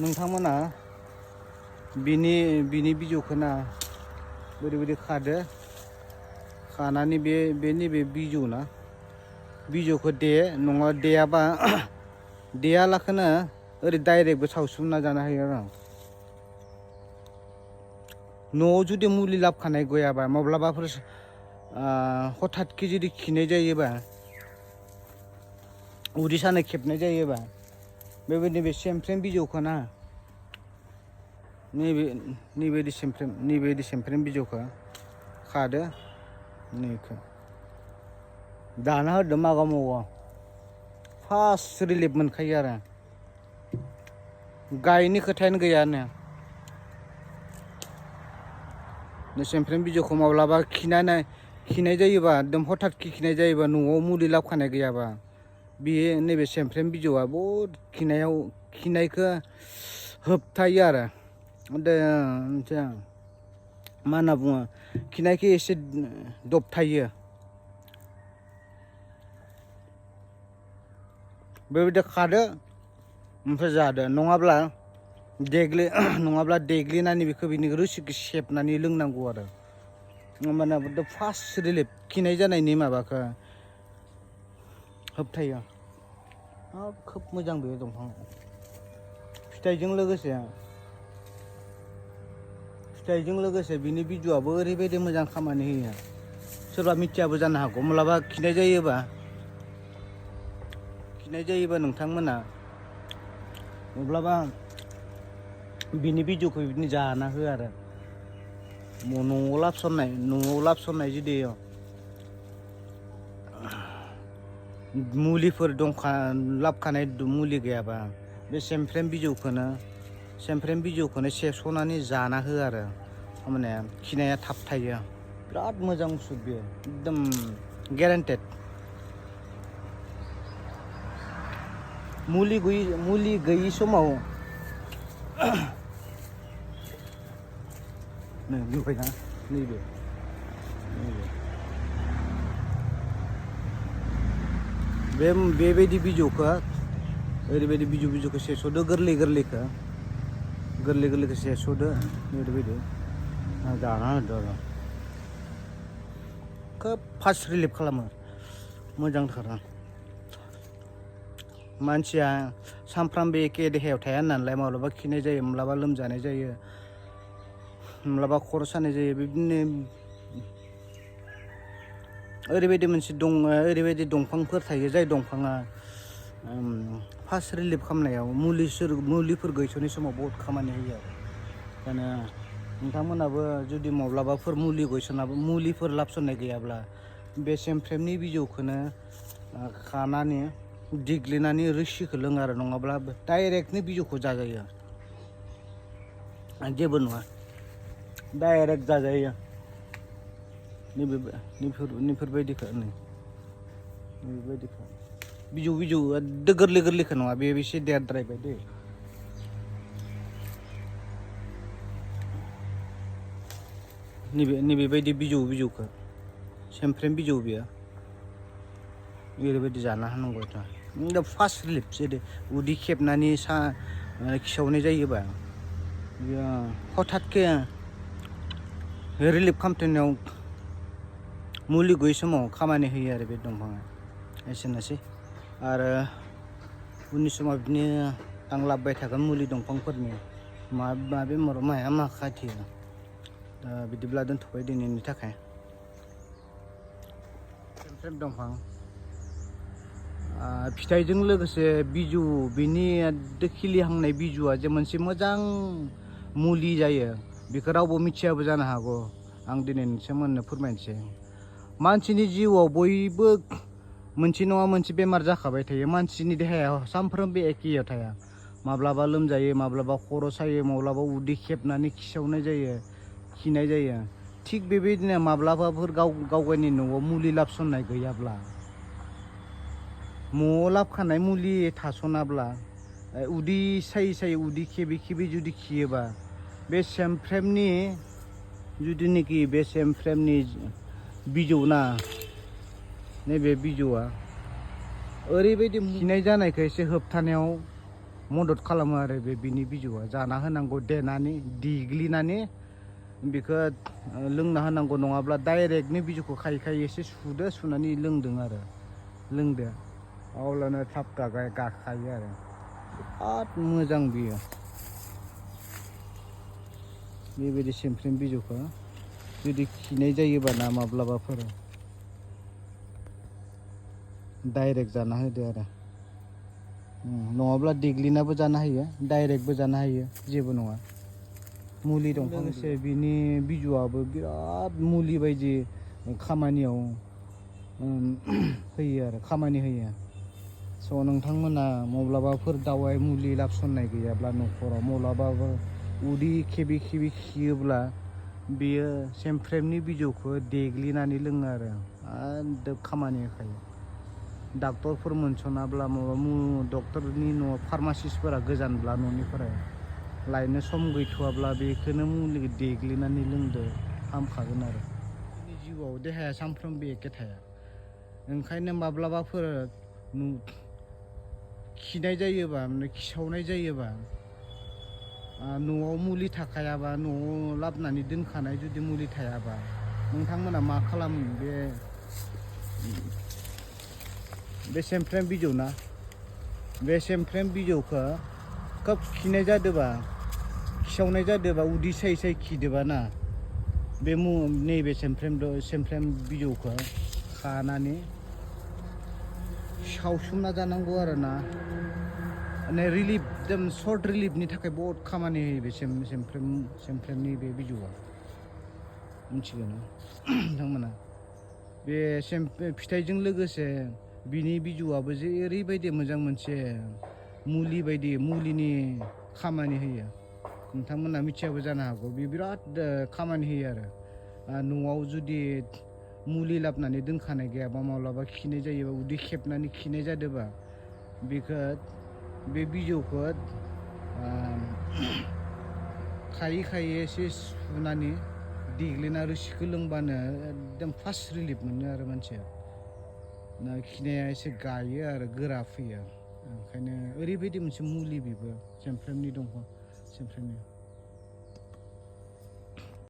नोंथांमोना बिनि बिजौखौना बोरै खादो खानानै बे बिजौ ना बिजौखौ नङा देयाबा देयालाखौनो ओरै डाइरेक्टबो सावसुमना जानो हायो आरो न'आव जुदि मुलि लाबखानाय गैयाबा माब्लाबाफोर हठातखि जुदि खिनाय जायोबा उदै सानाय खेबनाय जायोबा बेबायदि बे सेमफ्रेम बिजौखौ ना नैबेबायदि सेमफ्रेम बिजौखौ खादो नैखौ दाना होदो मागा मगा फार्स्ट रिलिफ मोनखायो आरो गायनि खोथायानो गैयानो सेमफ्रेम बिजौखौ माब्लाबा खिनाय जायोबा एकदम हठात खिनाय जायोबा न'आव मुलि लाबखानाय गैयाबा बेयो नैबे सेमफ्रेम बिजौआ बहुद खिनायखौ होबथायो आरो मा होनना बुङो खिनायखौ एसे दबथायो बेबायदि खादो ओमफ्राय जादो नङाब्ला देग्लिनानै बेखौ बिनि रोसिखौ सेबनानै लोंनांगौ आरो होमबाना फार्स्ट रिलिफ खिनाय जानायनि माबाखौ होबथायो खोब मोजां बे दंफां फिथाइजों लोगोसे बिनि बिजौआबो ओरैबायदि मोजां खामानि होयो सोरबा मिथियाबो जानो हागौ माब्लाबा खिनाय जायोबा नोंथांमोना माब्लाबा बिनि बिजौखौ बिदिनो जाना हो आरो न'आव लाबसननाय जुदि मुलिफोर लाबखानाय मुलि गैयाबा बे सेमफ्रेम बिजौखौनो सेबस'नानै जाना हो आरो माने खिनाया थाबथायो बिराद मोजां बुस्थु बेयो एकदम गेरेन्टेड मुलि गैयि समाव नुबायना नैबे बेबायदि बिजौखौ ओरैबायदि बिजौखौ सेस'दो गोरलैखौ सेस'दो ओरैबायदि जाना होदो आरो खोब फार्स्ट रिलिफ खालामो मोजांथार मानसिया सानफ्रामबो एखे देहायाव थाया नालाय माब्लाबा खिनाय जायो माब्लाबा लोमजानाय जायो माब्लाबा खर' सानाय जायो बिदिनो ओरैबायदि दंफांफोर थायो जाय दंफाङा फार्स्ट रिलिफ खालामनायाव मुलिफोर गैस'नि समाव बहुद खामानि होयो आरो ओंखायनो नोंथांमोनाबो जुदि माब्लाबाफोर मुलिफोर लाबसननाय गैयाब्ला बे सेमफ्रेमनि बिजौखौनो खानानै देग्लिनानै रोसिखौ लोङो आरो नङाब्ला डाइरेक्टनो बिजौखौ जाजायो जेबो नङा डाइरेक्ट जाजायो नैफोरबायदिखौ बिजौ एकदम गोरलैखौ नङा बे एसे देरद्रायबाय दै नैबेबायदि बिजौखौ सेमफ्रेम बिजौ बेयो ओरैबायदि जाना होनांगौ एकदम फार्स्ट रिलिफ जेरै उदै खेबनानै खिसावनाय जायोबा बेयो हठातके रिलिफ खालामथारनायाव मुलि गैयै समाव खामानि होयो आरो बे दंफाङा एसेनोसै आरो उननि समाव बिदिनो आं लाबोबाय थागोन मुलि दंफांफोरनि माबे माया मा खाथियो दा बिदिब्ला दोनथ'बाय दिनैनि थाखाय सेमफ्रेम दंफां फिथाइजों लोगोसे बिजौ बिनि खिलिहांनाय बिजौआ जे मोनसे मोजां मुलि जायो बेखौ रावबो मिथियाबो जानो हागौ आं दिनै नोंथांमोननो फोरमायनोसै मानसिनि जिउआव बयबो मोनसे नङा मोनसे बेमार जाखाबाय थायो मानसिनि देहाया सानफ्रोमबो एखेयाव थाया माब्लाबा लोमजायो माब्लाबा खर' सायो माब्लाबा उदै खेबनानै खिसावनाय जायो खिनाय जायो थिग बेबायदिनो माब्लाबाफोर गावनि न'आव मुलि लाबसननाय गैयाब्ला न'आव लाबखानाय मुलि थास'नाब्ला उदै सायै उदै खेबै जुदि खियोबा बे सेमफ्रेमनि बिजौ ना नैबे बिजौआ ओरैबायदि खिनाय जानायखौ एसे होबथानायाव मदद खालामो आरो बिनि बिजौआ जाना होनांगौ देनानै देग्लिनानै बेखौ लोंना होनांगौ नङाब्ला डाइरेक्टनो बिजौखौ खायै खायै एसे सुदो सुनानै लोंदों आरो लोंदो अब्लानो थाब गाखायो आरो बिराद मोजां बियो बेबायदि सेमफ्रेम बिजौखौ जुदि खिनाय जायोबा ना माब्लाबाफोर डाइरेक्ट जाना होदो आरो नङाब्ला देग्लिनाबो जानो हायो डाइरेक्टबो जानो हायो जेबो नङा मुलि दंफां लोगोसे बिनि बिजौआबो बिराद मुलि बायदि खामानियाव होयो आरो खामानि होयो स' नोंथांमोना माब्लाबाफोर दावाइ मुलि लाबसननाय गैयाब्ला न'खराव माब्लाबाबो उदै खेबि खेबि खियोब्ला बेयो सेमफ्रेमनि बिजौखौ देग्लिनानै लोङो आरो खामानि होखायो डाक्टरफोर मोनस'नाब्ला माबा डक्टरनि न' फार्मासिस्टफोरा गोजानब्ला न'निफ्राय लायनो सम गैथ'वाब्ला बेखौनो मुलिखौ देग्लिनानै लोंदो हामखागोन आरो जोंनि जिउआव देहाया सानफ्रोमबो एखे थाया ओंखायनो माब्लाबाफोर खिनाय जायोबा खिसावनाय जायोबा न'आव मुलि थाखायाबा न'आव लाबोनानै दोनखानाय जुदि मुलि थायाबा नोंथांमोना मा खालामो बे सेमफ्रेम बिजौ ना बे सेमफ्रेम बिजौखौ खोब खिनाय जादोंबा खिसावनाय जादोंबा उदै सायै सायै खिदोबा ना बे नैबे सेमफ्रेम बिजौखौ खानानै सावसुमना जानांगौ आरो ना माने रिलिफ एकदम सर्ट रिलिफनि थाखाय बहुत खामानि होयो बे सेमफ्रेमनि बे बिजौआ मिथिगौ ना नोंथांमोना बे फिथाइजों लोगोसे बिनि बिजौआबो जे ओरैबायदि मोजां मोनसे मुलि बायदि मुलिनि खामानि होयो नोंथांमोना मिथियाबो जानो हागौ बे बिराद खामानि होयो आरो न'आव जुदि मुलि लाबोनानै दोनखानाय गैयाबा माब्लाबा खिनाय जायोबा उदै खेबनानै खिनाय जादोंबा बेखौ बे बिजौखौ खायै खायै एसे सुनानै देग्लिना रोसिखौ लोंबानो एकदम फार्स्ट रिलिफ मोनो आरो मानसिया खिनाया एसे गायो आरो गोरा फैयो ओंखायनो ओरैबायदि मोनसे मुलि बेबो सेमफ्रेमनि दंफां सेमफ्रेमनि